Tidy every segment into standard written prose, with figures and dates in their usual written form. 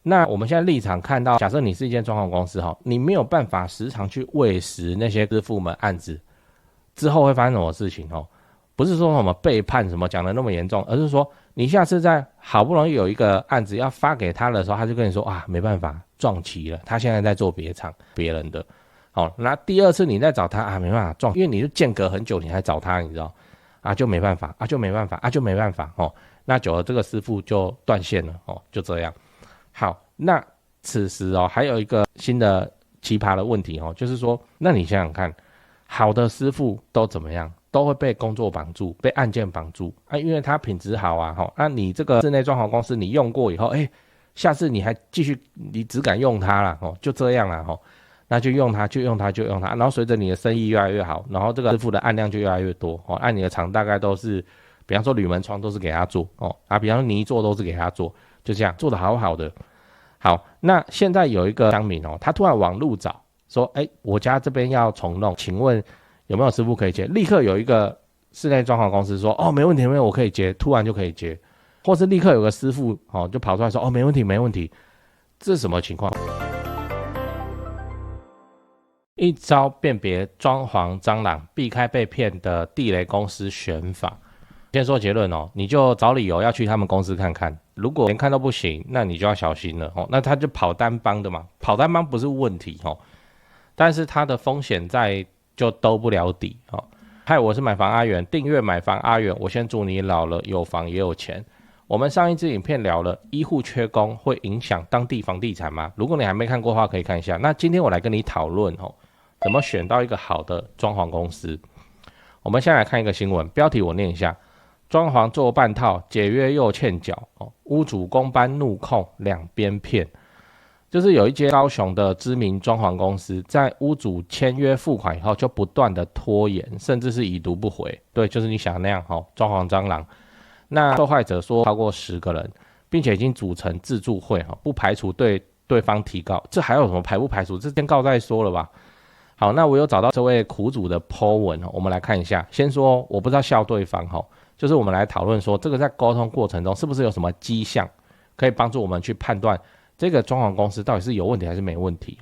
那我们现在立场看到，假设你是一间装潢公司，你没有办法时常去喂食那些师傅们案子，之后会发生什么事情？不是说什么背叛什么讲的那么严重，而是说你下次在好不容易有一个案子要发给他的时候，他就跟你说啊，没办法，撞期了，他现在在做别人的。那第二次你再找他啊，没办法撞，因为你就间隔很久你还找他，你知道啊，就没办法啊，就没办法啊，就没办法那久了这个师傅就断线了就这样。好，那此时还有一个新的奇葩的问题就是说，那你想想看，好的师傅都怎么样？都会被工作绑住，被案件绑住因为他品质好那你这个室内装潢公司你用过以后，下次你还继续，你只敢用它啦就这样啦那就用它，然后随着你的生意越来越好，然后这个师傅的案量就越来越多按你的厂大概都是，比方说铝门窗都是给他做比方说泥做都是给他做，就这样做得好好的。好，那现在有一个乡民他突然网路找说，我家这边要重弄，请问有没有师傅可以接？立刻有一个室内装潢公司说，没问题，我可以接，突然就可以接，或是立刻有个师傅就跑出来说，没问题，这是什么情况？一招辨别装潢蟑螂，避开被骗的地雷公司选法。先说结论你就找理由要去他们公司看看，如果连看都不行，那你就要小心了那他就跑单帮的嘛，跑单帮不是问题但是他的风险在就兜不了底嗨，我是买房阿元，订阅买房阿元，我先祝你老了有房也有钱。我们上一支影片聊了医护缺工会影响当地房地产吗？如果你还没看过的话，可以看一下。那今天我来跟你讨论怎么选到一个好的装潢公司。我们先来看一个新闻，标题我念一下：装潢做半套，解约又欠缴屋主公班怒控两边骗。就是有一间高雄的知名装潢公司，在屋主签约付款以后，就不断的拖延，甚至是已读不回。对，就是你想的那样装潢蟑螂。那受害者说超过10个人，并且已经组成自助会不排除对对方提告。这还有什么排不排除？这先告再说了吧。好，那我有找到这位苦主的 po 文我们来看一下。先说我不知道笑对方就是我们来讨论说，这个在沟通过程中是不是有什么迹象可以帮助我们去判断这个装潢公司到底是有问题还是没问题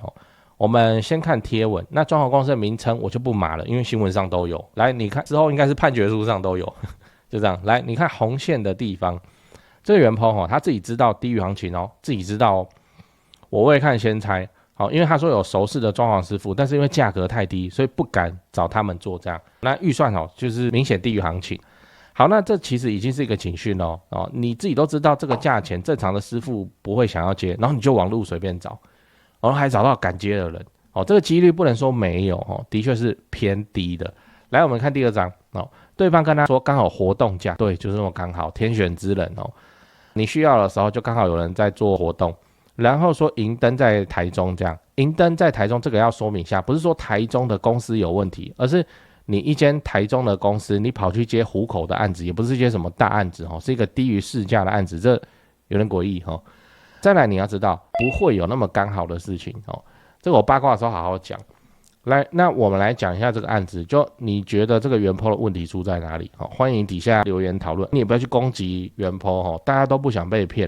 我们先看贴文，那装潢公司的名称我就不码了，因为新闻上都有。来，你看之后应该是判决书上都有，就这样。来，你看红线的地方，这个原 po 他自己知道低于行情自己知道我未看先猜因为他说有熟识的装潢师傅，但是因为价格太低，所以不敢找他们做这样。那预算就是明显低于行情。好，那这其实已经是一个警讯你自己都知道这个价钱，正常的师傅不会想要接，然后你就网路随便找，然后还找到敢接的人这个几率不能说没有的确是偏低的。来，我们看第二张对方跟他说刚好活动价，对，就是那么刚好，天选之人你需要的时候就刚好有人在做活动，然后说银灯在台中这样，银灯在台中这个要说明一下，不是说台中的公司有问题，而是你一间台中的公司，你跑去接湖口的案子，也不是接什么大案子是一个低于市价的案子，这有点诡异再来，你要知道不会有那么刚好的事情这个我八卦的时候好好讲。来，那我们来讲一下这个案子，就你觉得这个原 po 的问题出在哪里欢迎底下留言讨论，你也不要去攻击原 po 大家都不想被骗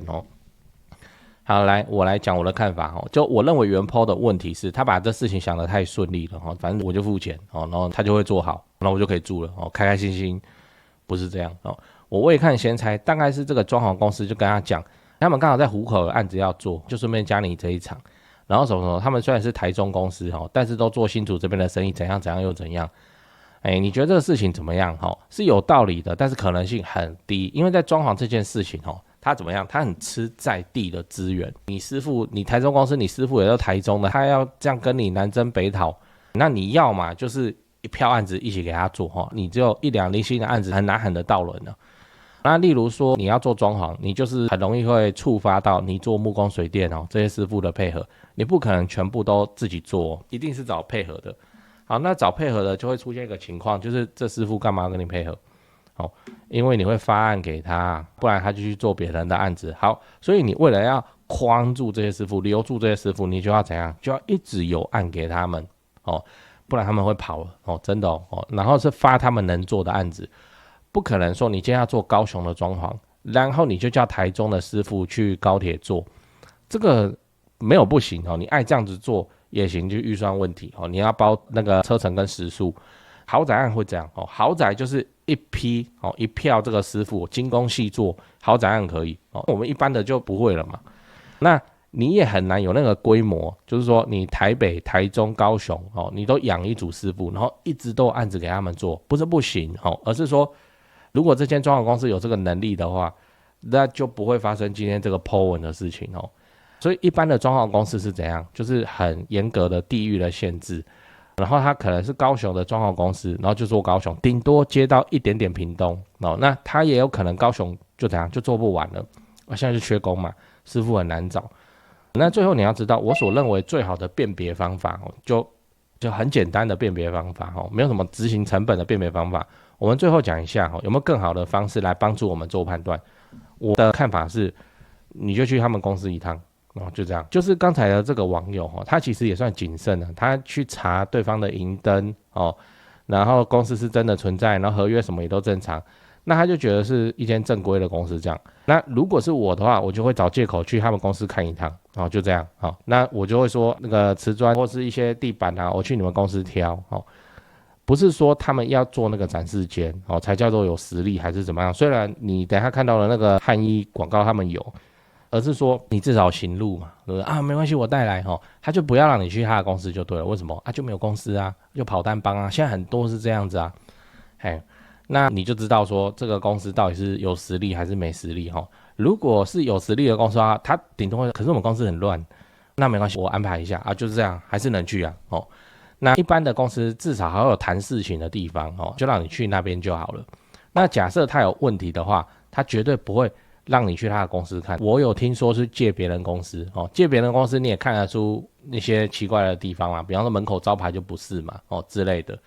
好，来我来讲我的看法就我认为原 po 的问题是他把这事情想得太顺利了反正我就付钱然后他就会做好，然后我就可以住了开开心心，不是这样我未看先猜，大概是这个装潢公司就跟他讲，他们刚好在湖口的案子要做，就顺便加你这一场，然后什么什么，他们虽然是台中公司但是都做新竹这边的生意，怎样怎样又怎样。你觉得这个事情怎么样是有道理的，但是可能性很低，因为在装潢这件事情他怎么样？他很吃在地的资源。你师傅，你台中公司，你师傅也都台中的，他要这样跟你南征北讨，那你要嘛就是一票案子一起给他做你只有一两零星的案子很难喊得到人了。那例如说你要做装潢，你就是很容易会触发到你做木工水电这些师傅的配合，你不可能全部都自己做一定是找配合的。好，那找配合的就会出现一个情况，就是这师傅干嘛要跟你配合因为你会发案给他，不然他就去做别人的案子。好，所以你为了要框住这些师傅，留住这些师傅，你就要怎样？就要一直有案给他们不然他们会跑真的然后是发他们能做的案子，不可能说你今天要做高雄的装潢，然后你就叫台中的师傅去高铁做，这个没有不行哦，你爱这样子做也行，就预算问题哦，你要包那个车程跟时速。豪宅案会这样哦，豪宅就是一批哦，一票这个师傅精工细作，豪宅案可以哦，我们一般的就不会了嘛。那你也很难有那个规模，就是说你台北、台中、高雄哦，你都养一组师傅，然后一直都有案子给他们做，不是不行哦，而是说如果这间装潢公司有这个能力的话，那就不会发生今天这个 po 文的事情哦。所以一般的装潢公司是怎样？就是很严格的地域的限制，然后他可能是高雄的装潢公司，然后就做高雄，顶多接到一点点屏东哦，那他也有可能高雄就怎样就做不完了，现在是缺工嘛，师傅很难找。那最后你要知道，我所认为最好的辨别方法哦，就很简单的辨别方法哦，没有什么执行成本的辨别方法。我们最后讲一下哦，有没有更好的方式来帮助我们做判断？我的看法是，你就去他们公司一趟哦，就这样。就是刚才的这个网友哦，他其实也算谨慎了，他去查对方的银灯哦，然后公司是真的存在，然后合约什么也都正常。那他就觉得是一间正规的公司这样。那如果是我的话，我就会找借口去他们公司看一趟，哦，就这样，好，那我就会说那个瓷砖或是一些地板啊，我去你们公司挑，哦，不是说他们要做那个展示间，哦，才叫做有实力还是怎么样？虽然你等一下看到了那个汉医广告他们有，而是说你至少行路嘛，对不对啊？没关系，我带来，哦，他就不要让你去他的公司就对了。为什么啊？就没有公司啊，就跑单帮啊，现在很多是这样子啊，嘿。那你就知道说这个公司到底是有实力还是没实力哈。如果是有实力的公司啊，它顶多会，可是我们公司很乱，那没关系，我安排一下啊，就是这样，还是能去啊。哦，那一般的公司至少还有谈事情的地方哦，就让你去那边就好了。那假设他有问题的话，他绝对不会让你去他的公司看。我有听说是借别人公司哦，借别人公司你也看得出那些奇怪的地方啦，比方说门口招牌就不是嘛，哦之类的。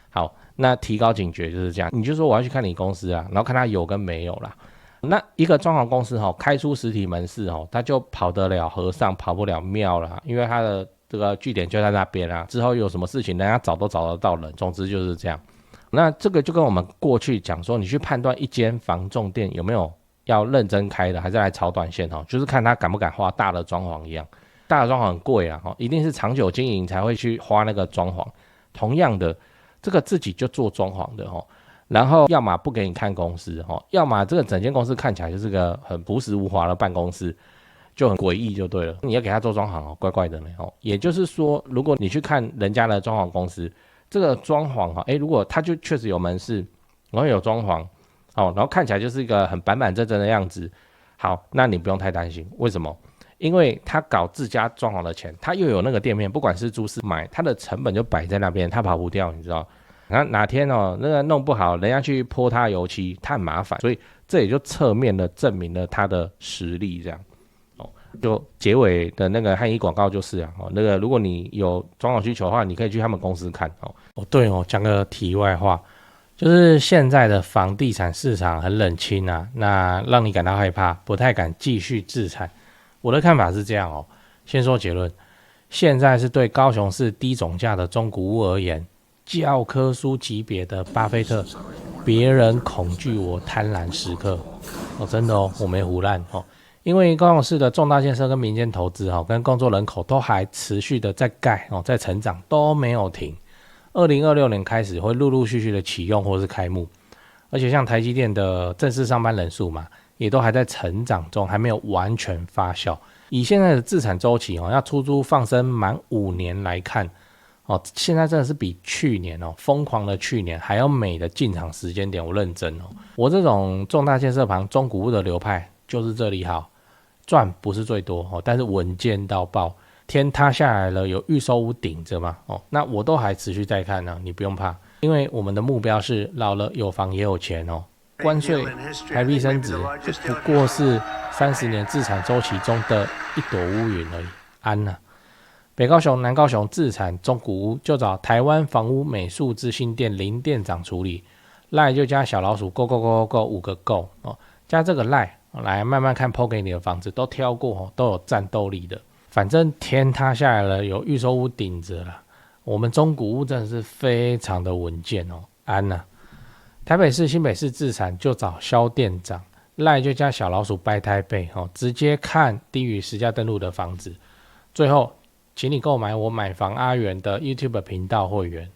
好，那提高警觉就是这样，你就说我要去看你公司啊，然后看他有跟没有啦。那一个装潢公司开出实体门市他就跑得了和尚跑不了庙啦，因为他的这个据点就在那边啦，之后有什么事情人家找都找得到人，总之就是这样。那这个就跟我们过去讲说，你去判断一间房仲店有没有要认真开的，还是来炒短线就是看他敢不敢花大的装潢一样。大的装潢很贵啊，一定是长久经营才会去花那个装潢。同样的，这个自己就做装潢的然后要么不给你看公司要么这个整间公司看起来就是个很朴实无华的办公室，就很诡异就对了。你要给他做装潢怪怪的呢也就是说，如果你去看人家的装潢公司，这个装潢如果他就确实有门市，然后有装潢然后看起来就是一个很板板正正的样子，好，那你不用太担心。为什么？因为他搞自家装潢的钱，他又有那个店面，不管是租是买，他的成本就摆在那边，他跑不掉，你知道。然后哪天那个弄不好，人家去泼他油漆，他很麻烦，所以这也就侧面的证明了他的实力，这样就结尾的那个汉医广告就是那个如果你有装潢需求的话，你可以去他们公司看对讲个题外话，就是现在的房地产市场很冷清啊，那让你感到害怕，不太敢继续置产。我的看法是这样先说结论，现在是对高雄市低总价的中古屋而言，教科书级别的巴菲特，别人恐惧我贪婪时刻真的我没胡乱因为高雄市的重大建设跟民间投资跟工作人口都还持续的在盖在成长，都没有停。2026年开始会陆陆续续的启用或是开幕，而且像台积电的正式上班人数嘛，也都还在成长中，还没有完全发酵。以现在的自产周期要出租放生满5年来看现在真的是比去年疯狂的去年还要美的进场时间点。我认真我这种重大建设旁中古屋的流派就是这里好，赚不是最多但是稳健到爆。天塌下来了，有预售屋顶着嘛那我都还持续在看呢，你不用怕，因为我们的目标是老了有房也有钱关税台币升值就不过是30年自产周期中的一朵乌云而已，安啊。北高雄、南高雄自产中古屋就找台湾房屋美术资讯店林店长处理，赖就加小老鼠 go go go go 5个 go 加这个赖来慢慢看 po 给你的房子都挑过都有战斗力的。反正天塌下来了，有预售屋顶着了，我们中古屋真的是非常的稳健安啊。台北市、新北市自产就找萧店长，赖就加小老鼠拜台北直接看低于实价登录的房子。最后，请你购买我买房阿元的 YouTube 频道会员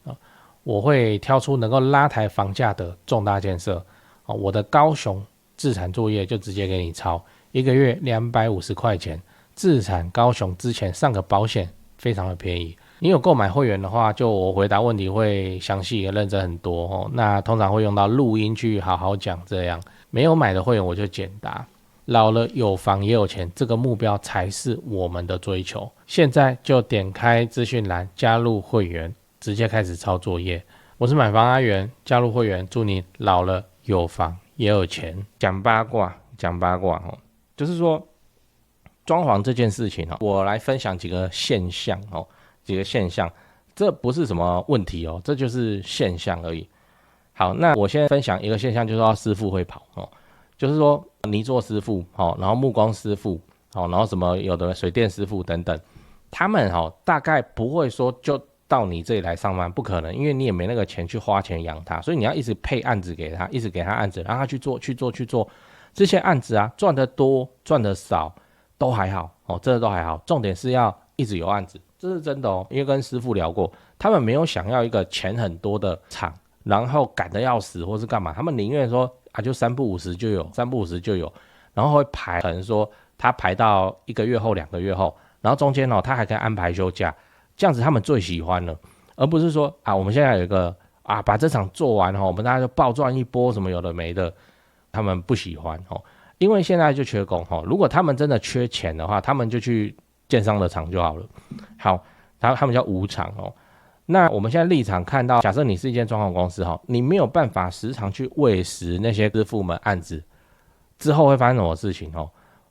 我会挑出能够拉抬房价的重大建设我的高雄自产作业就直接给你抄，1个月250块钱，自产高雄之前上个保险非常的便宜。你有购买会员的话，就我回答问题会详细也认真很多那通常会用到录音去好好讲这样。没有买的会员我就简答。老了有房也有钱，这个目标才是我们的追求。现在就点开资讯栏加入会员，直接开始抄作业。我是买房阿元，加入会员，祝你老了有房也有钱。讲八卦就是说装潢这件事情我来分享几个现象这不是什么问题这就是现象而已。好，那我先分享一个现象，就是说师傅会跑就是说泥作师傅然后木工师傅然后什么有的水电师傅等等，他们大概不会说就到你这里来上班，不可能，因为你也没那个钱去花钱养他，所以你要一直配案子给他，一直给他案子，让他去做这些案子啊，赚得多赚得少都还好这都还好，重点是要一直有案子，这是真的因为跟师傅聊过，他们没有想要一个钱很多的厂，然后赶得要死或是干嘛，他们宁愿说就3不5时就有，然后会排，可能说他排到1个月后2个月后，然后中间他还可以安排休假，这样子他们最喜欢了，而不是说我们现在有一个把这场做完我们大家就暴赚一波什么有的没的，他们不喜欢因为现在就缺工如果他们真的缺钱的话，他们就去建商的厂就好了。好，他们叫无厂那我们现在立场看到，假设你是一间装潢公司你没有办法时常去喂食那些师傅们案子，之后会发生什么事情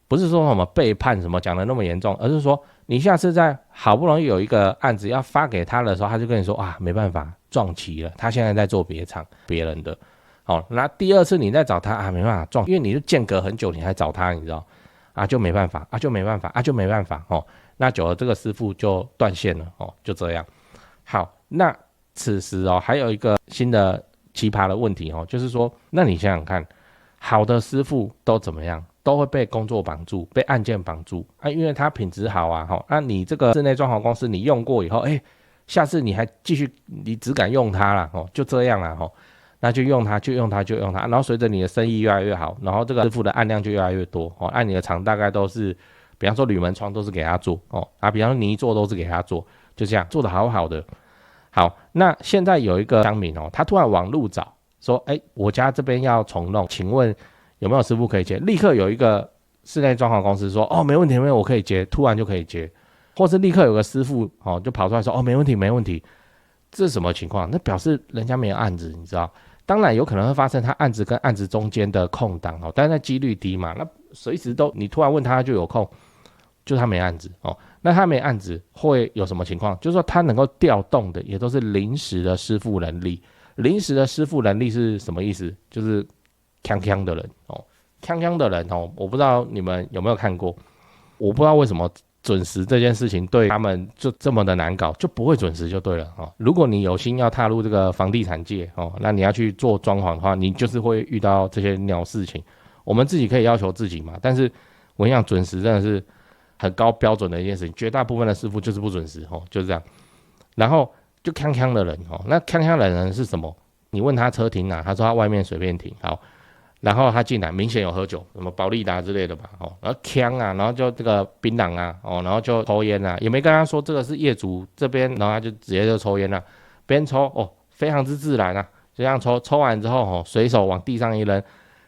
不是说什么背叛什么讲的那么严重，而是说你下次在好不容易有一个案子要发给他的时候，他就跟你说没办法撞期了，他现在在做别人的那第二次你再找他没办法撞，因为你就间隔很久你还找他，你知道就没办法那久了这个师傅就断线了就这样。好，那此时还有一个新的奇葩的问题就是说，那你想想看，好的师傅都怎么样？都会被工作绑住，被案件绑住因为他品质好那你这个室内装潢公司你用过以后下次你还继续，你只敢用它啦就这样啦那就用它，然后随着你的生意越来越好，然后这个师傅的案量就越来越多按你的厂大概都是，比方说铝门窗都是给他做比方说泥做都是给他做，就这样做得好好的。好，那现在有一个乡民他突然网路找说我家这边要重弄，请问有没有师傅可以接？立刻有一个室内装潢公司说没问题我可以接，突然就可以接，或是立刻有个师傅就跑出来说没问题，这是什么情况？那表示人家没有案子，你知道？当然有可能会发生他案子跟案子中间的空档但是那几率低嘛，那随时都你突然问他就有空，就他没案子那他没案子会有什么情况？就是说他能够调动的也都是临时的师傅能力。临时的师傅能力是什么意思？就是锵锵的人锵锵的人我不知道你们有没有看过，我不知道为什么准时这件事情对他们就这么的难搞，就不会准时就对了如果你有心要踏入这个房地产界那你要去做装潢的话，你就是会遇到这些鸟事情。我们自己可以要求自己嘛，但是我跟你讲，准时真的是很高标准的一件事情，绝大部分的师傅就是不准时就是这样。然后就锵锵的人那锵锵的人是什么？你问他车停哪，他说他外面随便停。好，然后他进来明显有喝酒，什么保利达之类的吧然后呛然后就这个槟榔然后就抽烟也没跟他说这个是业主这边，然后他就直接就抽烟边抽非常之自然就这样抽完之后随手往地上一扔，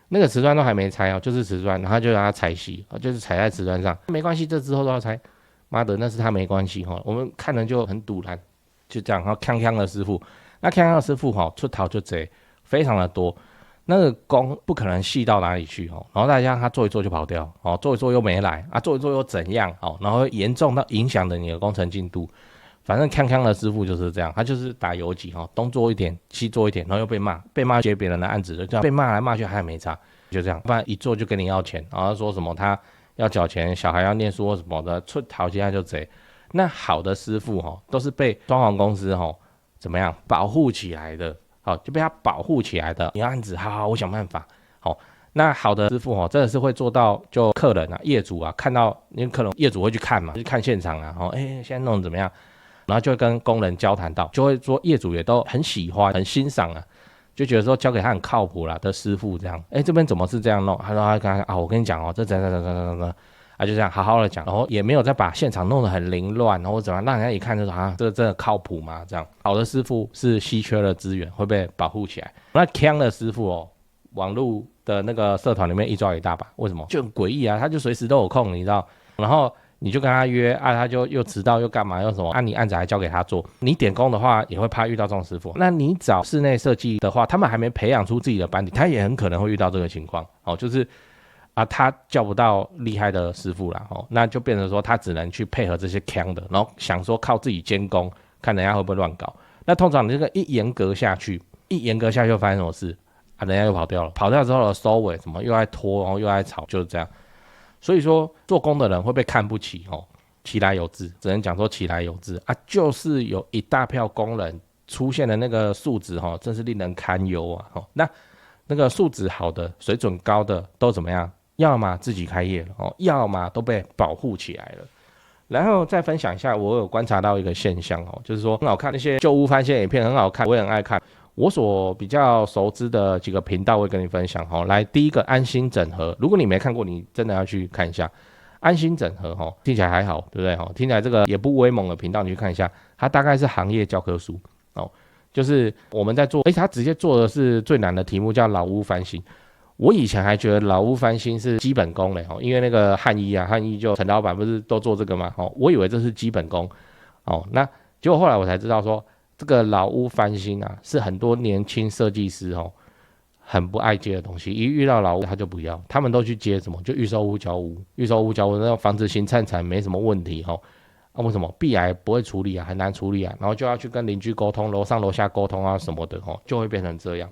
那个瓷砖都还没拆就是瓷砖，然后就让他踩熄就是踩在瓷砖上，没关系，这之后都要拆，妈的那是他没关系我们看人就很堵然，就这样锵锵的师傅，那锵锵的师傅出逃就贼非常的多，那个工不可能细到哪里去然后大家他做一做就跑掉做一做又没来做一做又怎样然后严重到影响了你的工程进度。反正锵锵的师傅就是这样，他就是打游击东做一点西做一点，然后又被骂接别人的案子，就这样被骂来骂去还没差，就这样，不然一做就跟你要钱，然后说什么他要缴钱，小孩要念书或什么的，出逃现在就贼。那好的师傅都是被装潢公司怎么样保护起来的，就被他保护起来的。你要案子好，我想办法那好的师傅哦，真的是会做到，就客人啊、业主啊看到，因为客人业主会去看嘛，去看现场啊，现在弄得怎么样，然后就会跟工人交谈到，就会说业主也都很喜欢、很欣赏啊，就觉得说交给他很靠谱啦的师傅这样，这边怎么是这样弄？他说他跟他我跟你讲哦，这怎样，就这样好好的讲，然后也没有再把现场弄得很凌乱，然后怎么样让人家一看就说这个真的靠谱吗？这样好的师傅是稀缺的资源，会被保护起来。那强的师傅哦，网络的那个社团里面一抓一大把，为什么？就很诡异啊，他就随时都有空，你知道？然后你就跟他约啊，他就又迟到又干嘛又什么？你案子还交给他做，你点工的话也会怕遇到这种师傅。那你找室内设计的话，他们还没培养出自己的班底，他也很可能会遇到这个情况。就是他叫不到厉害的师傅啦，那就变成说他只能去配合这些强的，然后想说靠自己监工，看人家会不会乱搞。那通常你这个一严格下去就发生什么事？人家又跑掉了，跑掉之后的收尾什么又爱拖，然后又爱吵，就是这样。所以说做工的人会被看不起其来有志，只能讲说其来有志啊，就是有一大票工人出现的那个素质真是令人堪忧啊。那个素质好的、水准高的都怎么样？要么自己开业了要么都被保护起来了。然后再分享一下，我有观察到一个现象就是说很好看，那些旧屋翻新影片很好看，我也很爱看。我所比较熟知的几个频道，我会跟你分享来，第一个安心整合，如果你没看过，你真的要去看一下安心整合听起来还好，对不对听起来这个也不威猛的频道，你去看一下，它大概是行业教科书就是我们在做，它直接做的是最难的题目，叫老屋翻新。我以前还觉得老屋翻新是基本功嘞因为那个汉一就陈老板不是都做这个吗我以为这是基本功那结果后来我才知道说，这个老屋翻新是很多年轻设计师很不爱接的东西，一遇到老屋他就不要，他们都去接什么？就预售屋交屋那种房子新灿惨没什么问题为什么壁癌不会处理很难处理然后就要去跟邻居沟通，楼上楼下沟通什么的就会变成这样。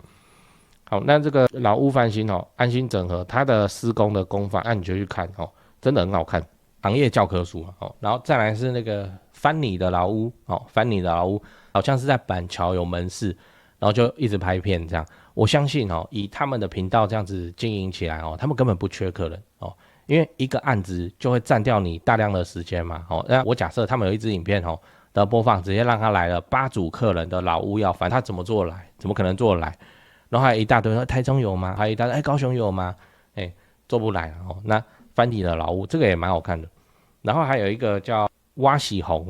好，那这个老屋翻新安心整合，它的施工的工法你就去看真的很好看，行业教科书然后再来是那个翻你的老屋翻你的老屋好像是在板桥有门市，然后就一直拍片这样。我相信以他们的频道这样子经营起来他们根本不缺客人因为一个案子就会占掉你大量的时间嘛那我假设他们有一支影片的播放，直接让他来了8组客人的老屋要翻，他怎么做得来？怎么可能做得来？然后还有一大堆，台中有吗？还有一大堆，高雄有吗？做不来那翻你的老屋这个也蛮好看的。然后还有一个叫挖喜红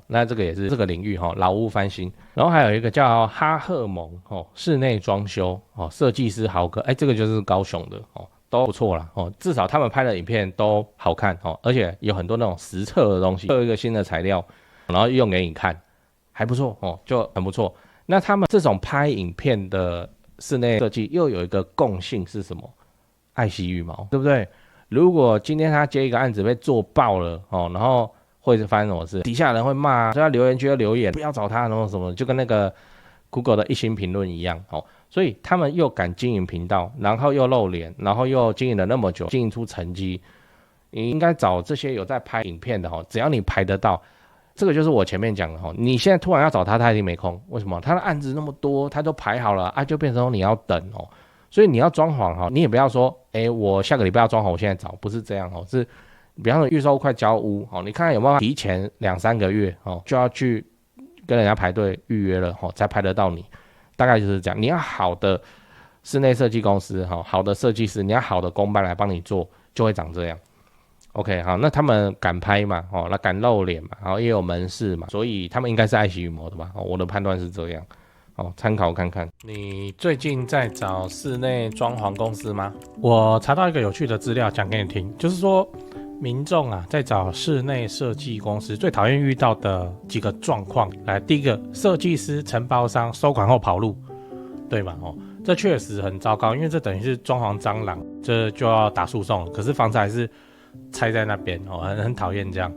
那这个也是这个领域老屋翻新。然后还有一个叫哈赫蒙室内装修设计师豪哥这个就是高雄的都不错啦至少他们拍的影片都好看而且有很多那种实测的东西，有一个新的材料，然后用给你看，还不错就很不错。那他们这种拍影片的室内设计又有一个共性是什么？爱惜羽毛，对不对？如果今天他接一个案子被做爆了然后会是发生什么事？底下人会骂，所以他留言区留言不要找他，然后什么，就跟那个 Google 的1星评论一样所以他们又敢经营频道，然后又露脸，然后又经营了那么久，经营出成绩。你应该找这些有在拍影片的只要你排得到，这个就是我前面讲的你现在突然要找他，他一定没空。为什么？他的案子那么多，他都排好了就变成你要等所以你要装潢你也不要说我下个礼拜要装潢，我现在找，不是这样是比方说预售快交屋你看看有没有提前2-3个月就要去跟人家排队预约了才排得到你，大概就是这样。你要好的室内设计公司好的设计师，你要好的工班来帮你做，就会长这样。OK 好，那他们敢拍嘛那敢露脸嘛也有门市嘛，所以他们应该是爱惜羽毛的吧我的判断是这样参考看看。你最近在找室内装潢公司吗？我查到一个有趣的资料讲给你听，就是说民众在找室内设计公司最讨厌遇到的几个状况。来，第一个，设计师承包商收款后跑路，对吗这确实很糟糕，因为这等于是装潢蟑螂，这就要打诉讼，可是房子还是拆在那边很讨厌这样。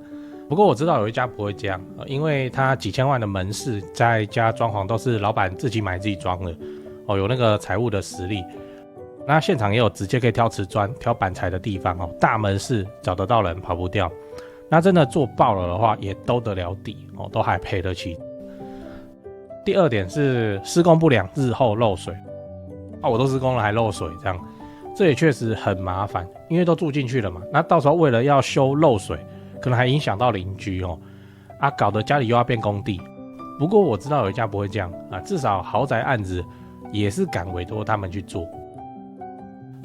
不过我知道有一家不会这样因为他几千万的门市，在家装潢都是老板自己买自己装的有那个财务的实力。那现场也有直接可以挑瓷砖、挑板材的地方大门市找得到人，跑不掉。那真的做爆了的话，也兜得了底都还赔得起。第二点是施工不良，日后漏水我都施工了还漏水这样。这也确实很麻烦，因为都住进去了嘛，那到时候为了要修漏水，可能还影响到邻居哦，搞得家里又要变工地。不过我知道有一家不会这样至少豪宅案子也是敢委托他们去做。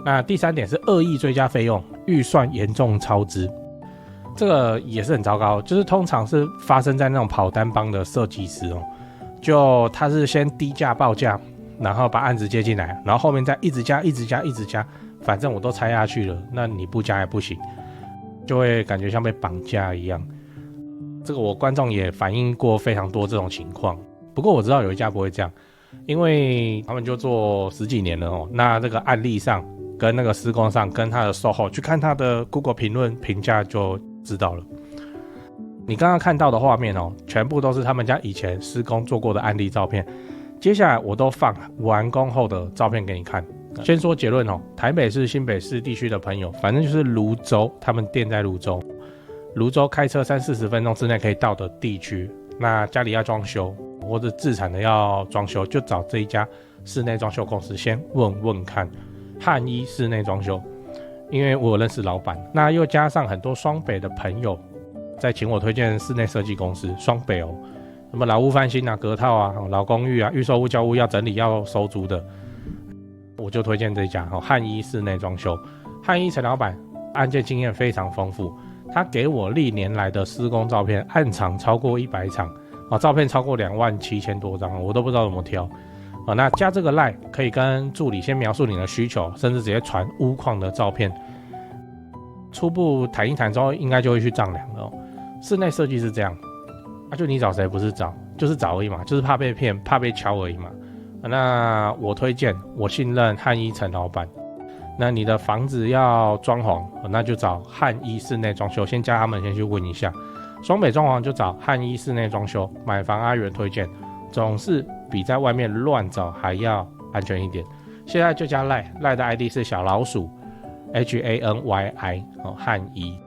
那第3点是恶意追加费用，预算严重超支，这个也是很糟糕，就是通常是发生在那种跑单帮的设计师哦，就他是先低价报价，然后把案子接进来，然后后面再一直加，反正我都拆下去了，那你不加也不行，就会感觉像被绑架一样。这个我观众也反映过非常多这种情况，不过我知道有一家不会这样，因为他们就做10几年了哦。那这个案例上跟那个施工上跟他的售后去看他的 Google 评论评价就知道了。你刚刚看到的画面哦，全部都是他们家以前施工做过的案例照片。接下来我都放完工后的照片给你看。先说结论哦，台北市、新北市地区的朋友，反正就是泸州，他们店在泸州，泸州开车30-40分钟之内可以到的地区。那家里要装修或者自产的要装修，就找这一家室内装修公司先问问看。汉一室内装修，因为我有认识老板，那又加上很多双北的朋友在请我推荐室内设计公司，双北哦，什么老屋翻新啊、隔套啊、老公寓啊、预售屋、交屋要整理要收租的，我就推荐这一家汉一室内装修。汉一陈老板案件经验非常丰富，他给我历年来的施工照片，案场超过100场照片超过27000多张，我都不知道怎么挑。那加这个 LINE 可以跟助理先描述你的需求，甚至直接传屋况的照片，初步谈一谈之后，应该就会去丈量了室内设计是这样，就你找谁不是找，就是找而已嘛，就是怕被骗、怕被敲而已嘛。那我推荐，我信任汉一陈老板。那你的房子要装潢，那就找汉一室内装修，先加他们先去问一下。双北装潢就找汉一室内装修，买房阿元推荐，总是比在外面乱找还要安全一点。现在就加 LINE 的 ID 是小老鼠HANYI 汉一。